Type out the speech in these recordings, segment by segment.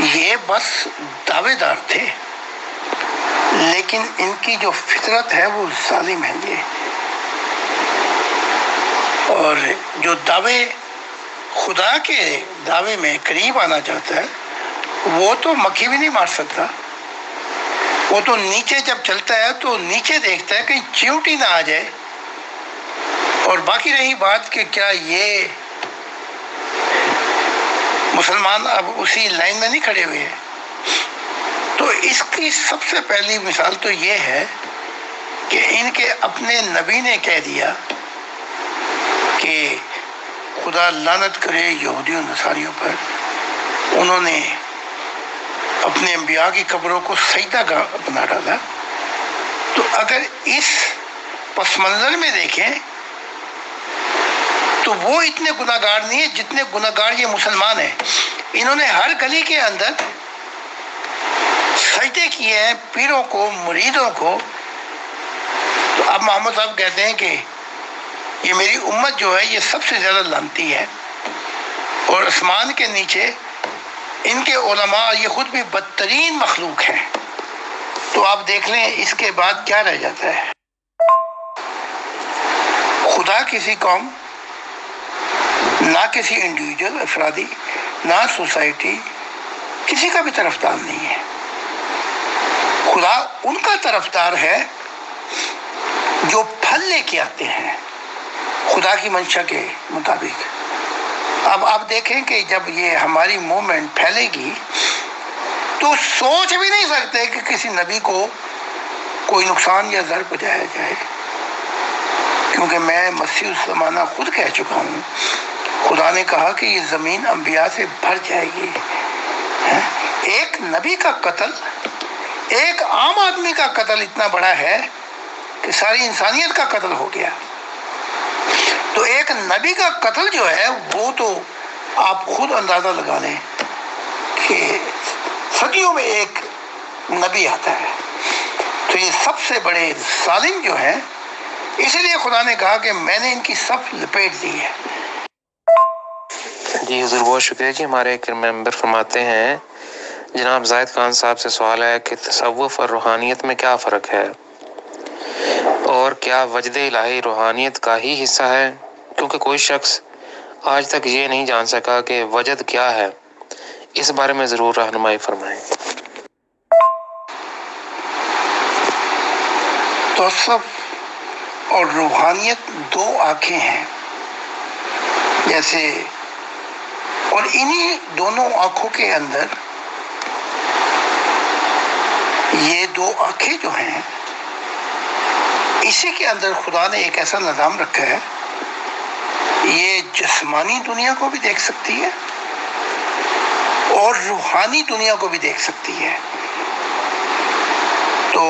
یہ بس دعوے دار تھے، لیکن ان کی جو فطرت ہے وہ ظالم ہے یہ، اور جو دعوے خدا کے دعوے میں قریب آنا چاہتا ہے وہ تو مکھی بھی نہیں مار سکتا، وہ تو نیچے جب چلتا ہے تو نیچے دیکھتا ہے کہیں چیونٹی نہ آ جائے۔ اور باقی رہی بات کہ کیا یہ مسلمان اب اسی لائن میں نہیں کھڑے ہوئے ہیں، تو اس کی سب سے پہلی مثال تو یہ ہے کہ ان کے اپنے نبی نے کہہ دیا کہ خدا لعنت کرے یہودیوں نصاریوں پر، انہوں نے اپنے انبیاء کی قبروں کو سجدہ گاہ بنا ڈالا۔ تو اگر اس پس منظر میں دیکھیں تو وہ اتنے گناہ گار نہیں ہیں جتنے گناہ گار یہ مسلمان ہیں۔ انہوں نے ہر گلی کے اندر سجدے کیے ہیں پیروں کو، مریدوں کو۔ تو اب محمد صاحب کہتے ہیں کہ یہ میری امت جو ہے یہ سب سے زیادہ لعنتی ہے، اور آسمان کے نیچے ان کے علماء یہ خود بھی بدترین مخلوق ہیں۔ تو آپ دیکھ لیں اس کے بعد کیا رہ جاتا ہے۔ خدا کسی قوم، نہ کسی انڈیویجول افرادی، نہ سوسائٹی، کسی کا بھی طرفدار نہیں ہے۔ خدا ان کا طرفدار ہے جو پھل لے کے آتے ہیں خدا کی منشا کے مطابق۔ اب آپ دیکھیں کہ جب یہ ہماری موومنٹ پھیلے گی تو سوچ بھی نہیں سکتے کہ کسی نبی کو کوئی نقصان یا ضرر پہنچایا جائے، کیونکہ میں مسیح الزمانہ خود کہہ چکا ہوں، خدا نے کہا کہ یہ زمین انبیاء سے بھر جائے گی۔ ایک نبی کا قتل، ایک عام آدمی کا قتل اتنا بڑا ہے کہ ساری انسانیت کا قتل ہو گیا۔ تو ایک نبی کا قتل جو ہے وہ تو آپ خود اندازہ لگا لیں کہ صدیوں میں ایک نبی آتا ہے۔ تو یہ سب سے بڑے ظالم جو ہیں، اسی لیے خدا نے کہا کہ میں نے ان کی صف لپیٹ دی ہے۔ جی حضور بہت شکریہ جی۔ ہمارے ایک ممبر فرماتے ہیں جناب زاہد خان صاحب سے سوال ہے کہ تصوف اور روحانیت میں کیا فرق ہے، اور کیا وجد الہی روحانیت کا ہی حصہ ہے؟ کیونکہ کوئی شخص آج تک یہ نہیں جان سکا کہ وجد کیا ہے، اس بارے میں ضرور رہنمائی فرمائیں۔ تصوف اور روحانیت دو آنکھیں ہیں جیسے، اور انہی دونوں آنکھوں کے اندر یہ دو آنکھیں جو ہیں اسی کے اندر خدا نے ایک ایسا نظام رکھا ہے، یہ جسمانی دنیا کو بھی دیکھ سکتی ہے اور روحانی دنیا کو بھی دیکھ سکتی ہے۔ تو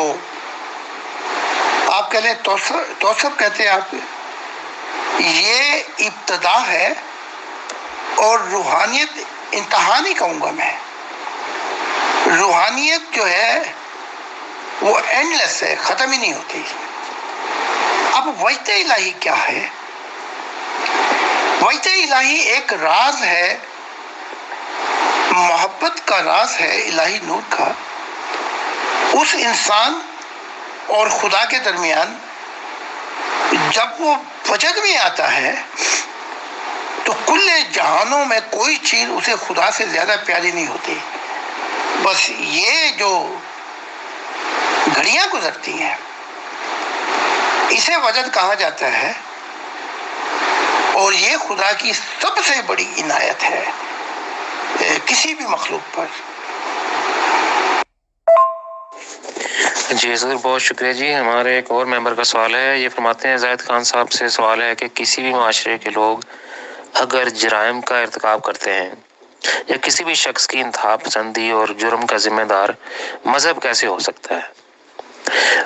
آپ کہہ لیں توصف کہتے ہیں آپ، یہ ابتدا ہے اور روحانیت انتہا نہیں کہوں گا میں۔ روحانیت جو ہے وہ اینڈ لیس ہے، ختم ہی نہیں ہوتی۔ اب وجد الہی کیا ہے؟ وجد الہی ایک راز ہے، محبت کا راز ہے الہی نور کا، اس انسان اور خدا کے درمیان جب وہ وجد میں آتا ہے تو کل جہانوں میں کوئی چیز اسے خدا سے زیادہ پیاری نہیں ہوتی۔ بس یہ جو گھڑیاں گزرتی ہیں اسے وجد کہا جاتا ہے، اور یہ خدا کی سب سے بڑی عنایت ہے کسی بھی مخلوق پر۔ جی حضور بہت شکریہ جی۔ ہمارے ایک اور ممبر کا سوال ہے، یہ فرماتے ہیں زاہد خان صاحب سے سوال ہے کہ کسی بھی معاشرے کے لوگ اگر جرائم کا ارتکاب کرتے ہیں یا کسی بھی شخص کی انتہا پسندی اور جرم کا ذمہ دار مذہب کیسے ہو سکتا ہے؟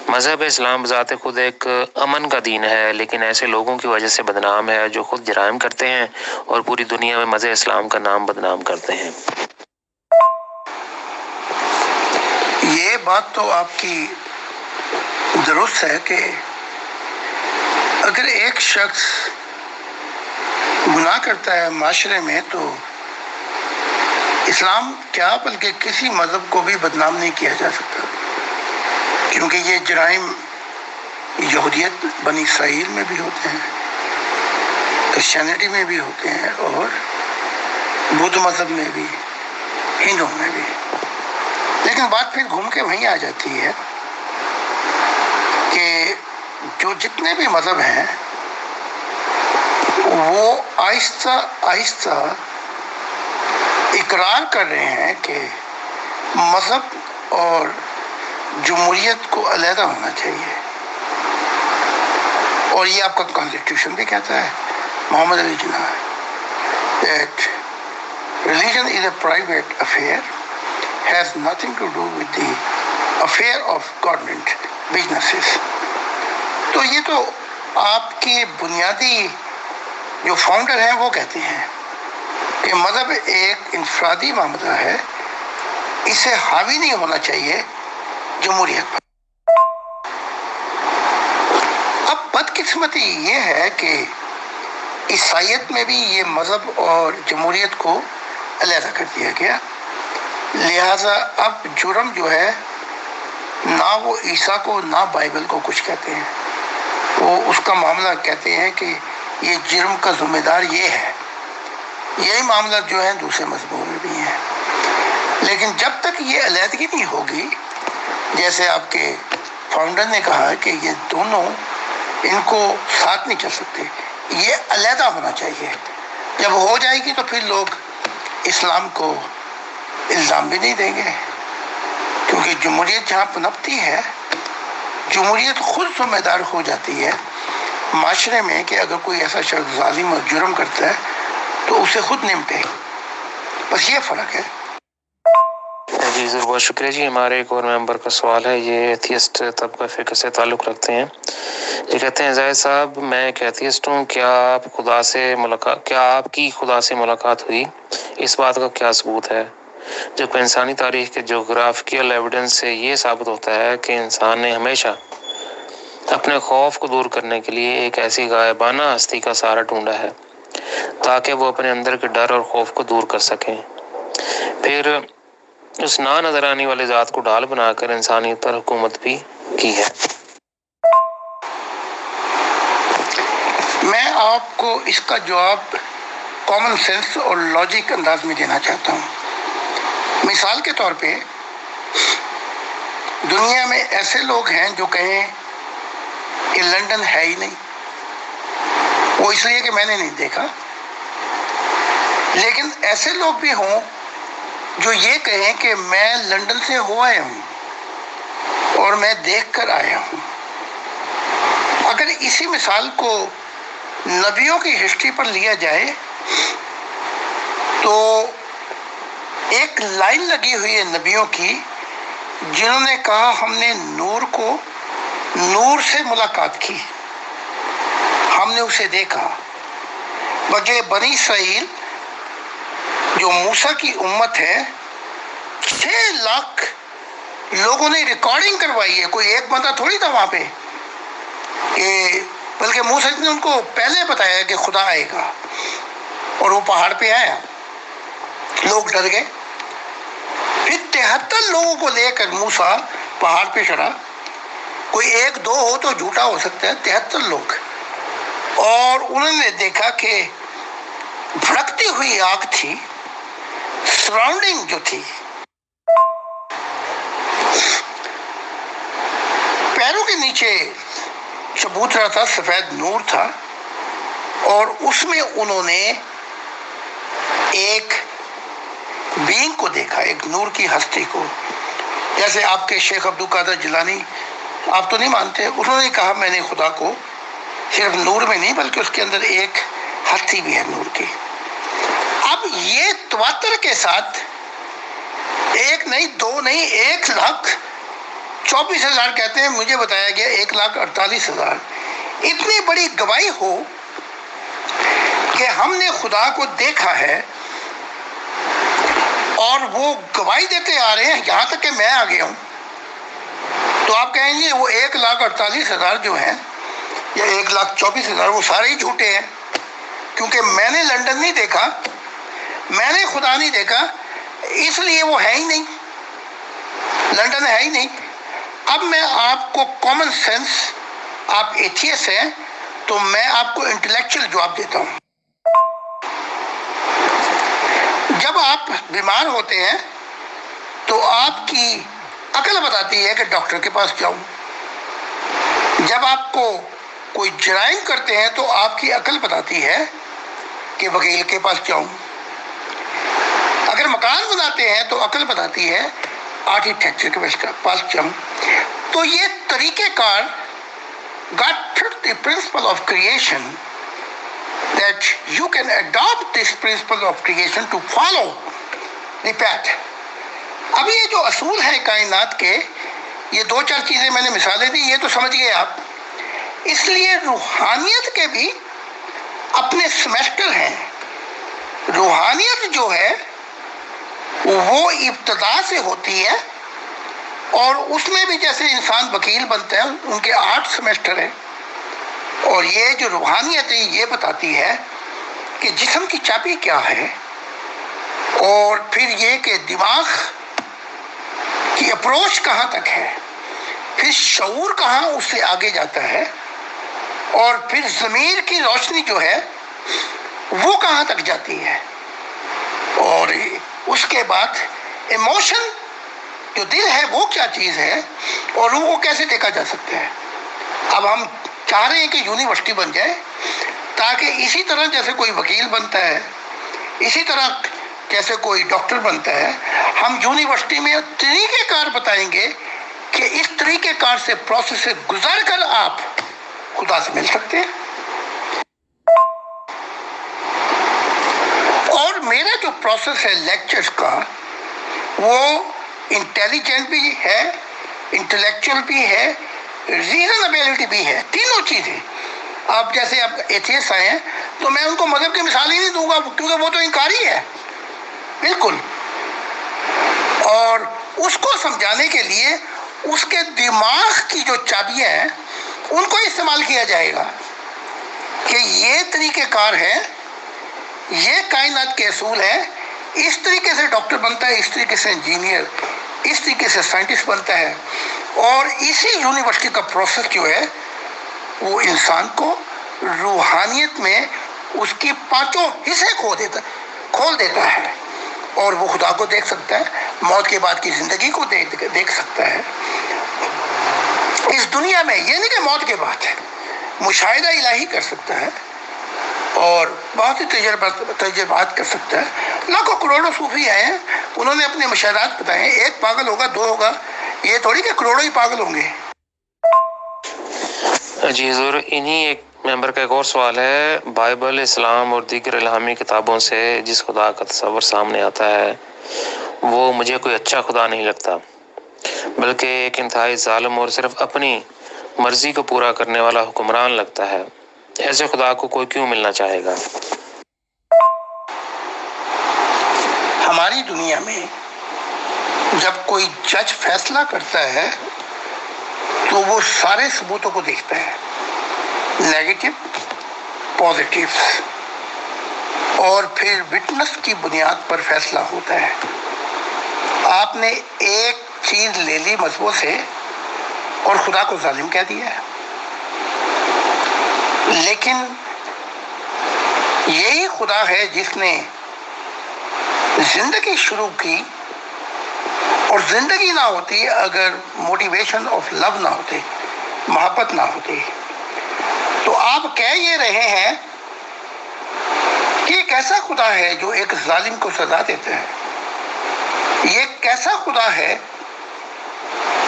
مذہب اسلام بذات خود ایک امن کا دین ہے، لیکن ایسے لوگوں کی وجہ سے بدنام ہے جو خود جرائم کرتے ہیں اور پوری دنیا میں مذہب اسلام کا نام بدنام کرتے ہیں۔ یہ بات تو آپ کی درست ہے کہ اگر ایک شخص گناہ کرتا ہے معاشرے میں تو اسلام کیا بلکہ کسی مذہب کو بھی بدنام نہیں کیا جا سکتا، کیونکہ یہ جرائم یہودیت بنی اسرائیل میں بھی ہوتے ہیں، کرسچینٹی میں بھی ہوتے ہیں، اور بدھ مذہب میں بھی، ہندو میں بھی۔ لیکن بات پھر گھوم کے وہیں آ جاتی ہے کہ جو جتنے بھی مذہب ہیں وہ آہستہ آہستہ اقرار کر رہے ہیں کہ مذہب اور جمہوریت کو علیحدہ ہونا چاہیے، اور یہ آپ کا کانسٹیٹیوشن بھی کہتا ہے، محمد Ali Jinnah, that religion is a private affair, has nothing to do with the affair of government businesses۔ تو یہ تو آپ کے بنیادی جو فاؤنڈر ہیں وہ کہتے ہیں کہ مذہب ایک انفرادی معاملہ ہے، اسے حاوی نہیں ہونا چاہیے جمہوریت پر۔ اب بدقسمتی یہ ہے کہ عیسائیت میں بھی یہ مذہب اور جمہوریت کو علیحدہ کر دیا گیا، لہذا اب جرم جو ہے نہ وہ عیسیٰ کو نہ بائبل کو کچھ کہتے ہیں، وہ اس کا معاملہ کہتے ہیں کہ یہ جرم کا ذمہ دار یہ ہے۔ یہی معاملہ جو ہے دوسرے مذہبوں میں بھی ہیں، لیکن جب تک یہ علیحدگی نہیں ہوگی، جیسے آپ کے فاؤنڈر نے کہا کہ یہ دونوں ان کو ساتھ نہیں چل سکتے، یہ علیحدہ ہونا چاہیے۔ جب ہو جائے گی تو پھر لوگ اسلام کو الزام بھی نہیں دیں گے، کیونکہ جمہوریت جہاں پنپتی ہے، جمہوریت خود ذمہ دار ہو جاتی ہے معاشرے میں کہ اگر کوئی ایسا شخص ظالم اور جرم کرتا ہے تو اسے خود نمٹے۔ بس یہ فرق ہے۔ جی ضرور، بہت شکریہ جی۔ ہمارے ایک اور ممبر کا سوال ہے، یہ ایتھیسٹ طبقہ فکر سے تعلق رکھتے ہیں۔ یہ کہتے ہیں زاہد صاحب، میں ایک ایتھیسٹ ہوں، کیا آپ کی خدا سے ملاقات ہوئی؟ اس بات کا کیا ثبوت ہے؟ جبکہ انسانی تاریخ کے جغرافیکل ایویڈنس سے یہ ثابت ہوتا ہے کہ انسان نے ہمیشہ اپنے خوف کو دور کرنے کے لیے ایک ایسی غائبانہ ہستی کا سہارا ڈھونڈا ہے تاکہ وہ اپنے اندر کے ڈر اور خوف کو دور کر سکیں، پھر اس نہ نظر آنے والے ذات کو ڈھال بنا کر انسانیت پر حکومت بھی کی ہے۔ میں آپ کو اس کا جواب کامن سینس اور لاجک انداز میں دینا چاہتا ہوں۔ مثال کے طور پہ دنیا میں ایسے لوگ ہیں جو کہیں کہ لندن ہے ہی نہیں، وہ اس لیے کہ میں نے نہیں دیکھا، لیکن ایسے لوگ بھی ہوں جو یہ کہیں کہ میں لندن سے ہو آیا ہوں اور میں دیکھ کر آیا ہوں۔ اگر اسی مثال کو نبیوں کی ہسٹری پر لیا جائے تو ایک لائن لگی ہوئی ہے نبیوں کی، جنہوں نے کہا ہم نے نور سے ملاقات کی، ہم نے اسے دیکھا۔ بلکہ بنی اسرائیل جو موسیٰ کی امت ہے، 6 لاکھ لوگوں نے ریکارڈنگ کروائی ہے، کوئی ایک بندہ تھوڑی تھا وہاں پہ، بلکہ موسیٰ نے ان کو پہلے بتایا کہ خدا آئے گا، اور وہ پہاڑ پہ آیا، لوگ ڈر گئے۔ پھر 73 لوگوں کو لے کر موسیٰ پہاڑ پہ چڑھا، کوئی 1-2 ہو تو جھوٹا ہو سکتا ہے، 73 لوگ، اور انہوں نے دیکھا کہ بھڑکتی ہوئی آگ تھی، سراؤنڈنگ جو تھی، پیروں کے نیچے چبوترا تھا، سفید نور تھا، اور اس میں انہوں نے ایک بینگ کو دیکھا، ایک نور کی ہستی کو۔ جیسے آپ کے شیخ عبد القادر جیلانی، آپ تو نہیں مانتے، انہوں نے کہا میں نے خدا کو صرف نور میں نہیں بلکہ اس کے اندر ایک ہستی بھی ہے نور کی۔ اب یہ تواتر کے ساتھ 1 نہیں 2 نہیں 1,24,000 کہتے ہیں، مجھے بتایا گیا 1,48,000، اتنی بڑی گواہی ہو کہ ہم نے خدا کو دیکھا ہے، اور وہ گواہی دیتے آ رہے ہیں یہاں تک کہ میں آ گیا ہوں، تو آپ کہیں گے وہ 1,48,000 جو ہیں یا 1,24,000 وہ سارے ہی جھوٹے ہیں، کیونکہ میں نے لندن نہیں دیکھا، میں نے خدا نہیں دیکھا، اس لیے وہ ہے ہی نہیں، لندن ہے ہی نہیں۔ اب میں آپ کو کامن سینس، آپ ایتھیسٹ ہیں تو میں آپ کو انٹلیکچوئل جواب دیتا ہوں۔ جب آپ بیمار ہوتے ہیں تو آپ کی عقل بتاتی ہے کہ ڈاکٹر کے پاس جاؤ۔ جب آپ کو کوئی جرائم کرتے ہیں تو آپ کی عقل بتاتی ہے کہ وکیل کے پاس جاؤں۔ اگر مکان بناتے ہیں تو عقل بتاتی ہے آرکیٹیکچر کے پاس جاؤں۔ تو یہ طریقہ کار God put the principle of creation that you can adopt this principle of creation to follow the path۔ اب یہ جو اصول ہیں کائنات کے، یہ دو چار چیزیں میں نے مثالیں دی، یہ تو سمجھ گئے آپ۔ اس لیے روحانیت کے بھی اپنے سیمیسٹر ہیں۔ روحانیت جو ہے وہ ابتدا سے ہوتی ہے، اور اس میں بھی جیسے انسان وکیل بنتا ہے ان کے 8 سیمیسٹر ہیں۔ اور یہ جو روحانیت ہے یہ بتاتی ہے کہ جسم کی چابی کیا ہے، اور پھر یہ کہ دماغ کی اپروچ کہاں تک ہے، پھر شعور کہاں اس سے آگے جاتا ہے، اور پھر ضمیر کی روشنی جو ہے وہ کہاں تک جاتی ہے، اور اس کے بعد ایموشن جو دل ہے وہ کیا چیز ہے، اور روح کو کیسے دیکھا جا سکتا ہے۔ اب ہم چاہ رہے ہیں کہ یونیورسٹی بن جائے تاکہ اسی طرح جیسے کوئی وکیل بنتا ہے، اسی طرح جیسے کوئی ڈاکٹر بنتا ہے، ہم یونیورسٹی میں طریقہ کار بتائیں گے کہ اس طریقہ کار سے پروسیس سے گزر کر آپ خدا سے مل سکتے ہیں۔ اور میرا جو پروسیس ہے لیکچرز کا وہ انٹیلیجنٹ بھی ہے، انٹلیکچوئل بھی ہے، ریزنیبلٹی بھی ہے، تینوں چیزیں۔ آپ جیسے اب ایتھیسٹ آئے ہیں تو میں ان کو مذہب کی مثال ہی نہیں دوں گا کیونکہ وہ تو انکاری ہے بالکل۔ اور اس کو سمجھانے کے لیے اس کے دماغ کی جو چابیاں ہیں ان کو استعمال کیا جائے گا کہ یہ طریقہ کار ہے، یہ کائنات کے اصول ہیں، اس طریقے سے ڈاکٹر بنتا ہے، اس طریقے سے انجینئر، اس طریقے سے سائنٹسٹ بنتا ہے۔ اور اسی یونیورسٹی کا پروسیس جو ہے وہ انسان کو روحانیت میں اس کی 5 حصے کھول دیتا ہے، اور وہ خدا کو دیکھ سکتا ہے، موت کے بعد کی زندگی کو دیکھ سکتا ہے اس دنیا میں، یہ نہیں کہ موت کے بعد مشاہدہ الہی کر سکتا ہے، اور بہت ہی تجربات کر سکتا ہے۔ لاکھوں کروڑوں صوفی آئے ہیں، انہوں نے اپنے مشاہدات بتائے ہیں، ایک پاگل ہوگا، 2 ہوگا، یہ تھوڑی کہ کروڑوں ہی پاگل ہوں گے۔ جی حضور، انہی ایک ممبر کا ایک اور سوال ہے، بائبل، اسلام اور دیگر الہامی کتابوں سے جس خدا کا تصور سامنے آتا ہے وہ مجھے کوئی اچھا خدا نہیں لگتا، بلکہ ایک انتہائی ظالم اور صرف اپنی مرضی کو پورا کرنے والا حکمران لگتا ہے۔ ایسے خدا کو کوئی کیوں ملنا چاہے گا؟ ہماری دنیا میں جب کوئی جج فیصلہ کرتا ہے تو وہ سارے ثبوتوں کو دیکھتا ہے، نیگیٹو، پازیٹیو، اور پھر وٹنس کی بنیاد پر فیصلہ ہوتا ہے۔ آپ نے ایک چیز لے لی مذہبوں سے اور خدا کو ظالم کہہ دیا ہے، لیکن یہی خدا ہے جس نے زندگی شروع کی، اور زندگی نہ ہوتی اگر موٹیویشن آف لو نہ ہوتے، محبت نہ ہوتی۔ تو آپ کہہ یہ رہے ہیں کہ یہ کیسا خدا ہے جو ایک ظالم کو سزا دیتا ہے، یہ کیسا خدا ہے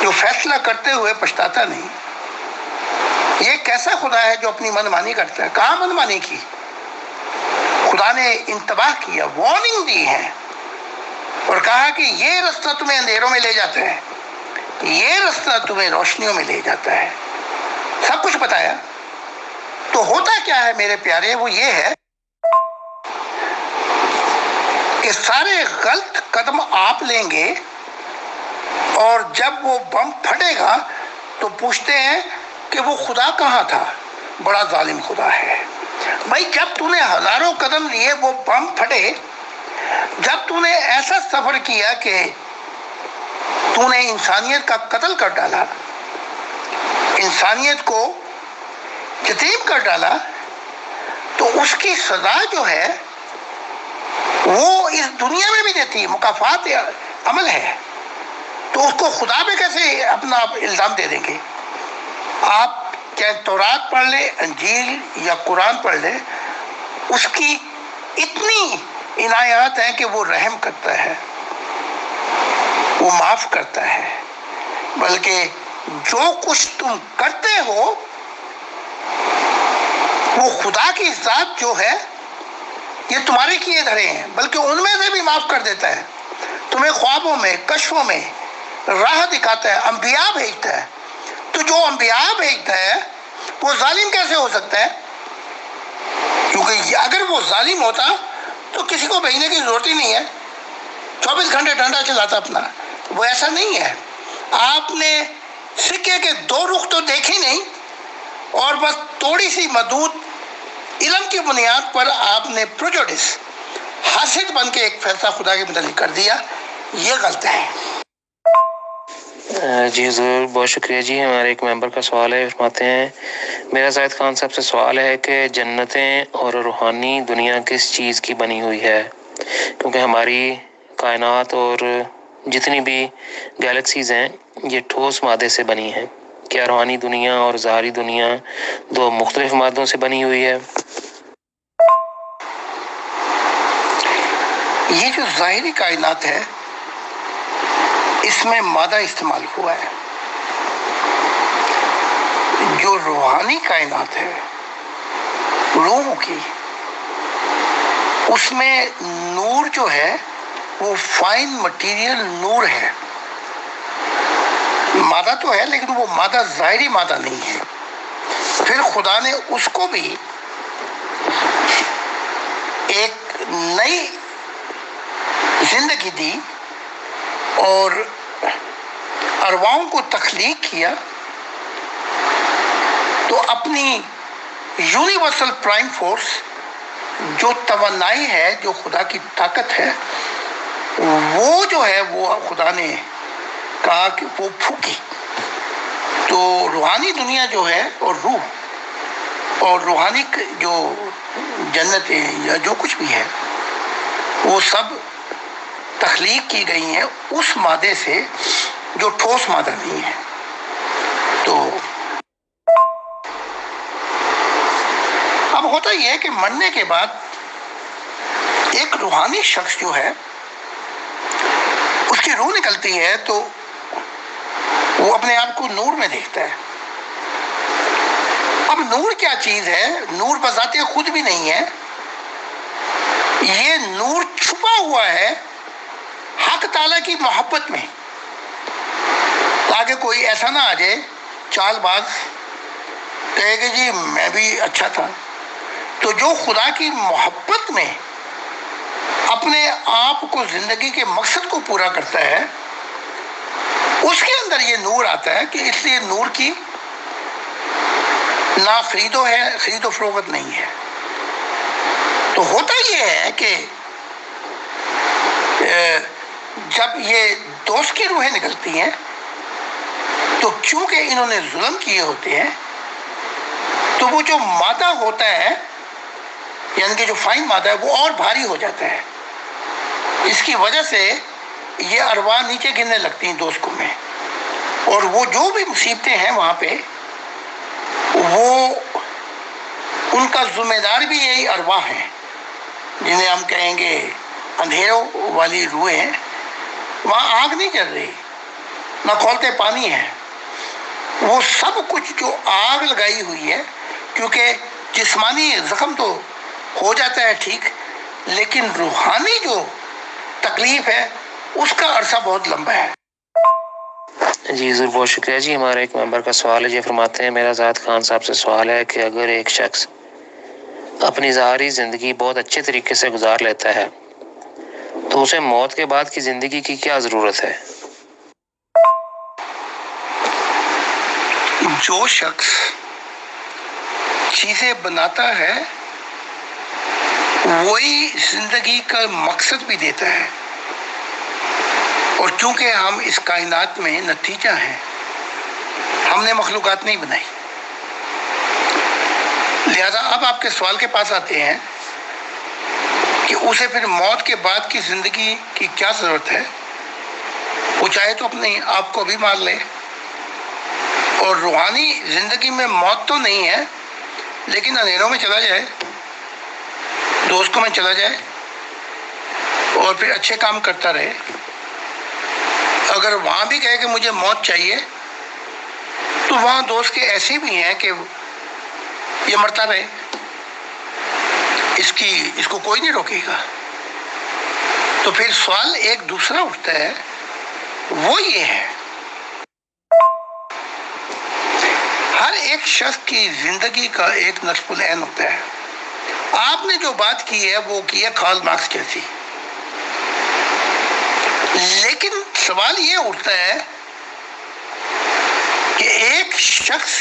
جو فیصلہ کرتے ہوئے پچھتاتا نہیں، یہ کیسا خدا ہے جو اپنی من مانی کرتا ہے۔ کہاں من مانی کی؟ خدا نے انتباہ کیا، وارننگ دی ہے، اور کہا کہ یہ رستہ تمہیں اندھیروں میں لے جاتا ہے، یہ رستہ تمہیں روشنیوں میں لے جاتا ہے، سب کچھ بتایا۔ تو ہوتا کیا ہے میرے پیارے، وہ یہ ہے کہ سارے غلط قدم آپ لیں گے، اور جب وہ بم پھٹے گا تو پوچھتے ہیں کہ وہ خدا کہاں تھا؟ بڑا ظالم خدا ہے۔ بھائی جب تو نے ہزاروں قدم لیے، وہ بم پھٹے جب تو نے ایسا سفر کیا کہ تو نے انسانیت کا قتل کر ڈالا، انسانیت کو یتیم کر ڈالا، تو اس کی سزا جو ہے وہ اس دنیا میں بھی دیتی ہے، مکافات عمل ہے، تو اس کو خدا پہ کیسے اپنا الزام دے دیں گے؟ آپ چاہے تورات پڑھ لیں، انجیل یا قرآن پڑھ لیں، اس کی اتنی عنایات ہیں کہ وہ رحم کرتا ہے، وہ معاف کرتا ہے، بلکہ جو کچھ تم کرتے ہو وہ خدا کی ذات جو ہے یہ تمہارے کیے دھرے ہیں، بلکہ ان میں سے بھی معاف کر دیتا ہے، تمہیں خوابوں میں، کشفوں میں راہ دکھاتا ہے، انبیاء بھیجتا ہے۔ تو جو انبیاء بھیجتا ہے وہ ظالم کیسے ہو سکتا ہے؟ کیونکہ اگر وہ ظالم ہوتا تو کسی کو بھیجنے کی ضرورت ہی نہیں ہے، 24 گھنٹے ڈنڈا چلاتا اپنا۔ وہ ایسا نہیں ہے۔ آپ نے سکے کے دو رخ تو دیکھے نہیں، اور بس تھوڑی سی محدود علم کی بنیاد پر آپ نے پروجوڈس حاسد بن کے ایک فیصلہ خدا کے متعلق کر دیا، یہ غلط ہے۔ جی حضور بہت شکریہ جی۔ ہمارے ایک ممبر کا سوال ہے، فرماتے ہیں میرا زاہد خان صاحب سے سوال ہے کہ جنتیں اور روحانی دنیا کس چیز کی بنی ہوئی ہے؟ کیونکہ ہماری کائنات اور جتنی بھی گیلیکسیز ہیں یہ ٹھوس مادے سے بنی ہیں، کیا روحانی دنیا اور ظاہری دنیا دو مختلف مادوں سے بنی ہوئی ہے؟ یہ جو ظاہری کائنات ہے اس میں مادہ استعمال ہوا ہے، جو روحانی کائنات ہے روح کی، اس میں نور جو ہے وہ فائن مٹیریل نور ہے، مادہ تو ہے لیکن وہ مادہ ظاہری مادہ نہیں ہے۔ پھر خدا نے اس کو بھی ایک نئی زندگی دی اور ارواحوں کو تخلیق کیا، تو اپنی یونیورسل پرائم فورس جو توانائی ہے، جو خدا کی طاقت ہے، وہ جو ہے وہ خدا نے کہا کہ وہ پھوکی، تو روحانی دنیا جو ہے اور روح اور روحانی جو جنتیں یا جو کچھ بھی ہے وہ سب تخلیق کی گئی ہیں اس مادے سے جو ٹھوس مادہ نہیں ہے۔ تو اب ہوتا یہ ہے کہ مرنے کے بعد ایک روحانی شخص جو ہے اس کی روح نکلتی ہے تو وہ اپنے آپ کو نور میں دیکھتا ہے۔ اب نور کیا چیز ہے؟ نور بذات خود بھی نہیں ہے، یہ نور چھپا ہوا ہے حق تعالیٰ کی محبت میں، تاکہ کوئی ایسا نہ آ جائے چال باز کہے کہ جی میں بھی اچھا تھا۔ تو جو خدا کی محبت میں اپنے آپ کو زندگی کے مقصد کو پورا کرتا ہے اس کے اندر یہ نور آتا ہے، کہ اس لیے نور کی نہ خرید و فروخت نہیں ہے۔ تو ہوتا یہ ہے کہ جب یہ دوست کی روحیں نکلتی ہیں تو چونکہ انہوں نے ظلم کیے ہوتے ہیں تو وہ جو مادہ ہوتا ہے یعنی کہ جو فائن مادہ ہے وہ اور بھاری ہو جاتا ہے، اس کی وجہ سے یہ ارواح نیچے گرنے لگتی ہیں دوست میں، اور وہ جو بھی مصیبتیں ہیں وہاں پہ وہ ان کا ذمہ دار بھی یہی ارواح ہیں، جنہیں ہم کہیں گے اندھیروں والی روحیں ہیں۔ وہاں آگ نہیں جل رہی، نہ کھولتے پانی ہے، وہ سب کچھ جو آگ لگائی ہوئی ہے، کیونکہ جسمانی زخم تو ہو جاتا ہے ٹھیک، لیکن روحانی جو تکلیف ہے اس کا عرصہ بہت لمبا ہے۔ جی ضرور بہت شکریہ جی۔ ہمارے ایک ممبر کا سوال ہے، یہ فرماتے ہیں میرا زاہد خان صاحب سے سوال ہے کہ اگر ایک شخص اپنی ظاہری زندگی بہت اچھے طریقے سے گزار لیتا ہے تو اسے موت کے بعد کی زندگی کی کیا ضرورت ہے؟ جو شخص چیزیں بناتا ہے وہی زندگی کا مقصد بھی دیتا ہے، اور چونکہ ہم اس کائنات میں نتیجہ ہیں، ہم نے مخلوقات نہیں بنائی، لہذا اب آپ کے سوال کے پاس آتے ہیں کہ اسے پھر موت کے بعد کی زندگی کی کیا ضرورت ہے؟ وہ چاہے تو اپنے آپ کو بھی مار لے، اور روحانی زندگی میں موت تو نہیں ہے، لیکن اندھیروں میں چلا جائے، دوستوں میں چلا جائے، اور پھر اچھے کام کرتا رہے۔ اگر وہاں بھی کہے کہ مجھے موت چاہیے، تو وہاں دوست کے ایسے بھی ہیں کہ یہ مرتا رہے، اس کو کوئی نہیں روکے گا۔ تو پھر سوال ایک دوسرا اٹھتا ہے، وہ یہ ہے، ہر ایک شخص کی زندگی کا ایک نصب العین ہوتا ہے۔ آپ نے جو بات کی ہے وہ کی ہے کارل مارکس جیسی، لیکن سوال یہ اٹھتا ہے کہ ایک شخص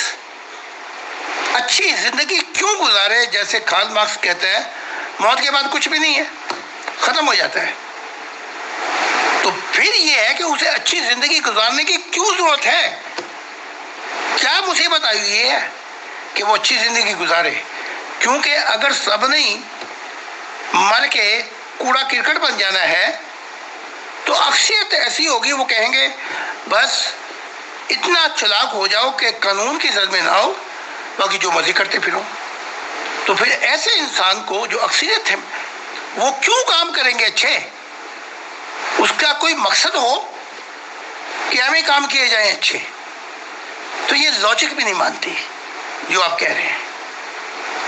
اچھی زندگی کیوں گزارے؟ جیسے کارل مارکس کہتا ہے موت کے بعد کچھ بھی نہیں ہے، ختم ہو جاتا ہے۔ تو پھر یہ ہے کہ اسے اچھی زندگی گزارنے کی کیوں ضرورت ہے؟ کیا مصیبت آئی ہوئی ہے کہ وہ اچھی زندگی گزارے؟ کیونکہ اگر سب نے مر کے کوڑا کرکٹ بن جانا ہے تو اکثریت ایسی ہوگی، وہ کہیں گے بس اتنا چلاک ہو جاؤ کہ قانون کی زد میں نہ آؤ، باقی جو مرضی کرتے پھرو۔ تو پھر ایسے انسان کو جو اکثریت ہے وہ کیوں کام کریں گے اچھے؟ اس کا کوئی مقصد ہو کہ ہمیں کام کیے جائیں اچھے؟ تو یہ لاجک بھی نہیں مانتی جو آپ کہہ رہے ہیں۔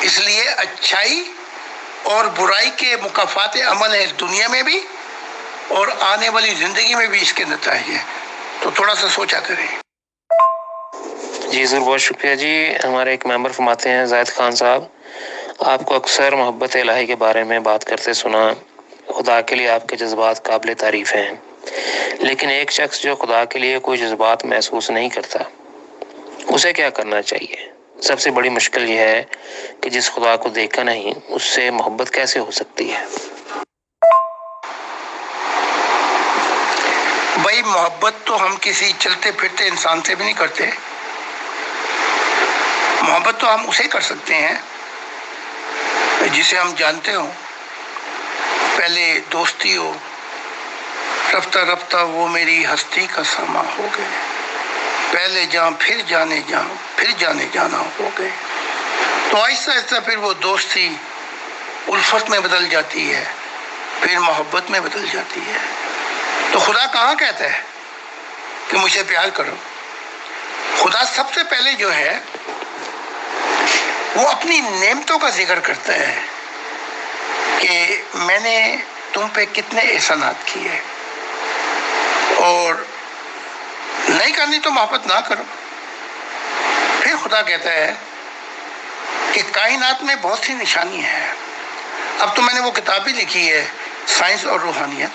اس لیے اچھائی اور برائی کے مکافات عمل ہے اس دنیا میں بھی، اور آنے والی زندگی میں بھی اس کے نتائج ہیں۔ تو تھوڑا سا سوچا کریں۔ جی ضرور، بہت شکریہ جی۔ ہمارے ایک ممبر فرماتے ہیں زاہد خان صاحب، آپ کو اکثر محبت الہی کے بارے میں بات کرتے سنا، خدا کے لیے آپ کے جذبات قابل تعریف ہیں، لیکن ایک شخص جو خدا کے لیے کوئی جذبات محسوس نہیں کرتا، اسے کیا کرنا چاہیے؟ سب سے بڑی مشکل یہ ہے کہ جس خدا کو دیکھا نہیں اس سے محبت کیسے ہو سکتی ہے؟ بھائی محبت تو ہم کسی چلتے پھرتے انسان سے بھی نہیں کرتے، محبت تو ہم اسے کر سکتے ہیں جسے ہم جانتے ہوں، پہلے دوستی ہو، رفتہ رفتہ وہ میری ہستی کا ساما ہو گئے، پہلے جاں پھر جانے جانا ہو گئے۔ تو آہستہ آہستہ پھر وہ دوستی الفت میں بدل جاتی ہے، پھر محبت میں بدل جاتی ہے۔ تو خدا کہاں کہتا ہے کہ مجھ سے پیار کرو؟ خدا سب سے پہلے جو ہے وہ اپنی نعمتوں کا ذکر کرتا ہے کہ میں نے تم پہ کتنے احسانات کیے، اور نہیں کرنی تو محبت نہ کرو۔ پھر خدا کہتا ہے کہ کائنات میں بہت سی نشانیاں ہیں۔ اب تو میں نے وہ کتاب بھی لکھی ہے سائنس اور روحانیت،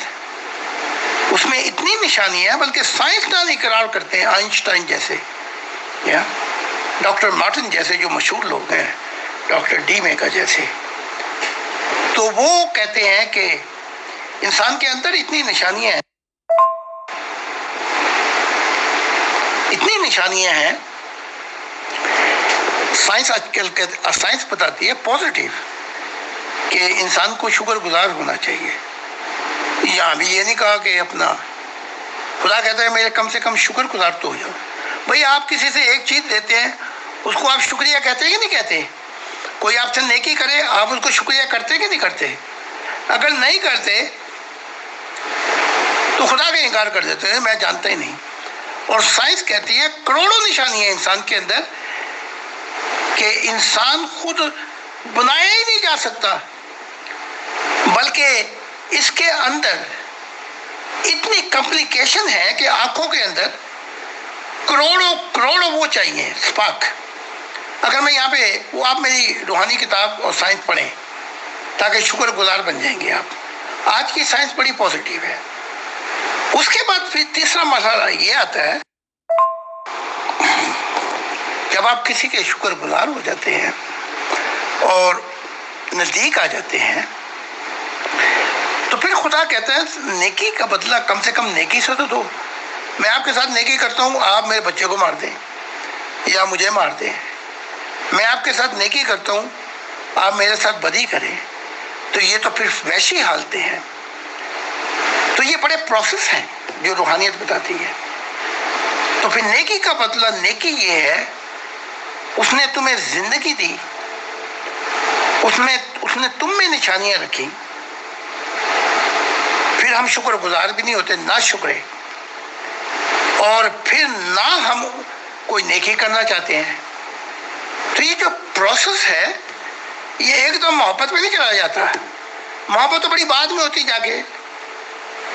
اس میں اتنی نشانیاں ہیں، بلکہ سائنسدان اقرار کرتے ہیں، آئنسٹائن جیسے یا ڈاکٹر مارٹن جیسے جو مشہور لوگ ہیں، ڈاکٹر ڈی میکا جیسے، تو وہ کہتے ہیں کہ انسان کے اندر اتنی نشانیاں ہیں، سائنس بتاتی ہے پازیٹیو کہ انسان کو شکر گزار ہونا چاہیے۔ یہاں بھی یہ نہیں کہا کہ اپنا، خدا کہتا ہے میرے کم سے کم شکر گزار تو ہو جاؤ۔ بھئی آپ کسی سے ایک چیز دیتے ہیں، اس کو آپ شکریہ کہتے ہیں کہ نہیں کہتے؟ کوئی آپ سے نیکی کرے، آپ اس کو شکریہ کرتے کہ نہیں کرتے؟ اگر نہیں کرتے تو خدا کا انکار کر دیتے ہیں، میں جانتا ہی نہیں۔ اور سائنس کہتی ہے کروڑوں نشانیاں ہیں انسان کے اندر کہ انسان خود بنایا ہی نہیں جا سکتا، بلکہ اس کے اندر اتنی کمپلیکیشن ہے کہ آنکھوں کے اندر کروڑوں وہ چاہیے سپارک۔ اگر میں یہاں پہ وہ، آپ میری روحانی کتاب اور سائنس پڑھیں تاکہ شکر گزار بن جائیں گے آپ۔ آج کی سائنس بڑی پازیٹیو ہے۔ اس کے بعد پھر تیسرا مرحلہ یہ آتا ہے، جب آپ کسی کے شکر گزار ہو جاتے ہیں اور نزدیک آ جاتے ہیں تو پھر خدا کہتا ہے نیکی کا بدلہ کم سے کم نیکی سے تو دو. میں آپ کے ساتھ نیکی کرتا ہوں، آپ میرے بچے کو مار دیں یا مجھے مار دیں. میں آپ کے ساتھ نیکی کرتا ہوں، آپ میرے ساتھ بدی کریں، تو یہ تو پھر ویسی حالتیں ہیں. تو یہ بڑے پروسیس ہیں جو روحانیت بتاتی ہے. تو پھر نیکی کا بدلہ نیکی یہ ہے، اس نے تمہیں زندگی دی، اس نے تم میں نشانیاں رکھی، پھر ہم شکر گزار بھی نہیں ہوتے، نہ شکرے، اور پھر نہ ہم کوئی نیکی کرنا چاہتے ہیں. تو یہ جو پروسیس ہے یہ ایک دم محبت میں نہیں چلا جاتا. محبت تو بڑی بعد میں ہوتی جا کے،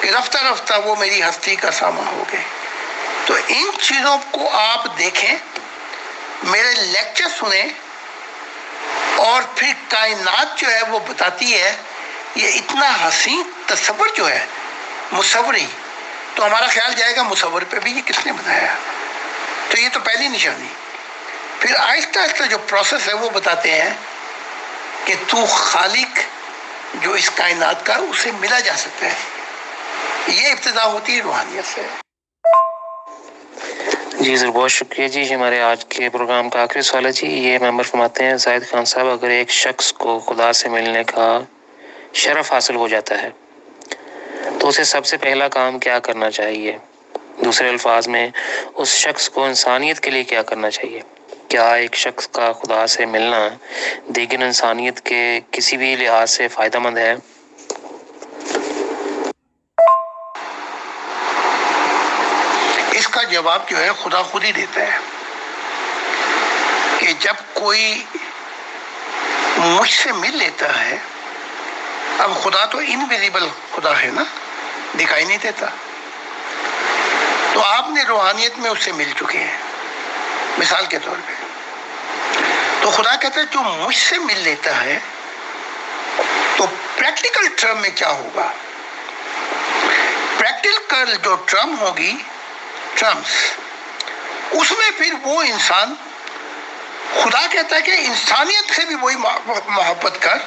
کہ رفتہ رفتہ وہ میری ہستی کا سامان ہو گئے. تو ان چیزوں کو آپ دیکھیں، میرے لیکچر سنیں، اور پھر کائنات جو ہے وہ بتاتی ہے. یہ اتنا حسین تصور جو ہے، مصوری، تو ہمارا خیال جائے گا مصور پہ بھی یہ کس نے بنایا. تو یہ تو پہلی نشانی. پھر آہستہ آہستہ جو پروسیس ہے وہ بتاتے ہیں کہ تو خالق جو اس کائنات کا، اسے ملا جا سکتا ہے. یہ ابتدا ہوتی ہے روحانیت سے. جی سر، بہت شکریہ جی. ہمارے آج کے پروگرام کا آخری سوال ہے جی. یہ ممبر فرماتے ہیں زاہد خان صاحب، اگر ایک شخص کو خدا سے ملنے کا شرف حاصل ہو جاتا ہے تو اسے سب سے پہلا کام کیا کرنا چاہیے؟ دوسرے الفاظ میں، اس شخص کو انسانیت کے لیے کیا کرنا چاہیے؟ کیا ایک شخص کا خدا سے ملنا دیگر انسانیت کے کسی بھی لحاظ سے فائدہ مند ہے؟ اس کا جواب جو ہے خدا خود ہی دیتا ہے کہ جب کوئی مجھ سے مل لیتا ہے، اب خدا تو انویزیبل خدا ہے نا، دکھائی نہیں دیتا، تو آپ نے روحانیت میں اس سے مل چکے ہیں. مثال کے طور پہ تو خدا کہتا ہے جو مجھ سے مل لیتا ہے، تو پریکٹیکل ٹرم میں کیا ہوگا؟ پریکٹیکل جو ٹرم ہوگی، ٹرمز، اس میں پھر وہ انسان، خدا کہتا ہے کہ انسانیت سے بھی وہی محبت کر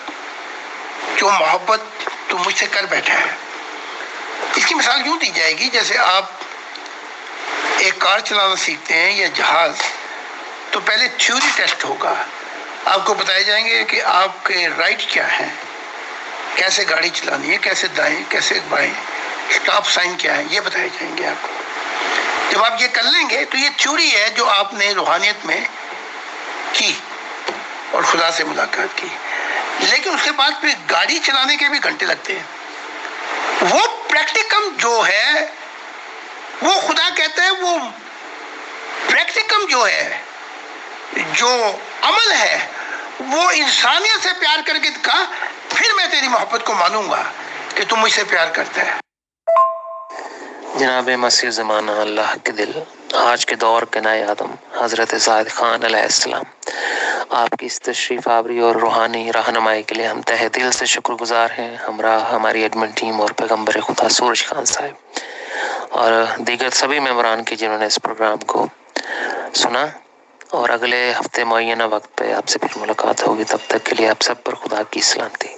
جو محبت تو مجھ سے کر بیٹھا ہے. اس کی مثال یوں دی جائے گی، جیسے آپ ایک کار چلانا سیکھتے ہیں یا جہاز، تو پہلے تھیوری ٹیسٹ ہوگا. آپ کو بتائے جائیں گے کہ آپ کے رائٹ کیا ہیں، کیسے گاڑی چلانی ہے، کیسے دائیں کیسے بائیں، اسٹاپ سائن کیا ہے، یہ بتائے جائیں گے آپ کو. جب آپ یہ کر لیں گے تو یہ تھیوری ہے جو آپ نے روحانیت میں کی اور خدا سے ملاقات کی. لیکن اس کے بعد پھر گاڑی چلانے کے بھی گھنٹے لگتے ہیں. وہ پریکٹیکم جو ہے، وہ خدا کہتا ہے وہ پریکٹیکم جو ہے، جو عمل ہے، وہ انسانیت سے پیار کر کے کہا، پھر میں تیری محبت کو مانوں گا کہ تم مجھ سے پیار کرتا ہے. جناب مسیح زمانہ اللہ کے دل، آج کے دور کے نئے آدم حضرت زاہد خان علیہ السلام، آپ کی اس تشریف آوری اور روحانی رہنمائی کے لیے ہم تہہ دل سے شکر گزار ہیں. ہمراہ ہماری ایڈمن ٹیم اور پیغمبر خدا سورج خان صاحب اور دیگر سبھی ممبران کی جنہوں نے اس پروگرام کو سنا. اور اگلے ہفتے معینہ وقت پہ آپ سے پھر ملاقات ہوگی. تب تک کے لیے آپ سب پر خدا کی سلامتی.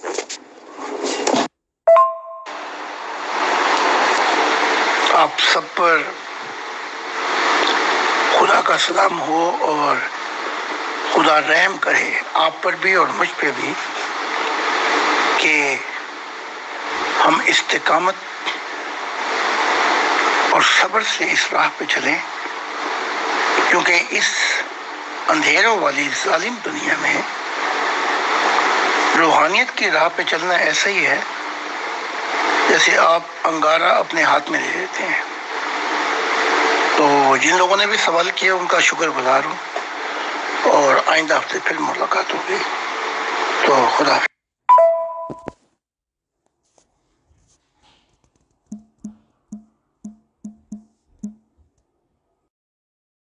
آپ سب پر خدا کا سلام ہو اور خدا رحم کرے آپ پر بھی اور مجھ پہ بھی، کہ ہم استقامت اور صبر سے اس راہ پہ چلیں، کیونکہ اس اندھیروں والی ظالم دنیا میں روحانیت کی راہ پہ چلنا ایسا ہی ہے جیسے آپ انگارہ اپنے ہاتھ میں لے لیتے ہیں. تو جن لوگوں نے بھی سوال کیا ان کا شکر گزار ہوں، اور آئندہ ہفتے پھر ملاقات ہوگی. تو خدا حافظ.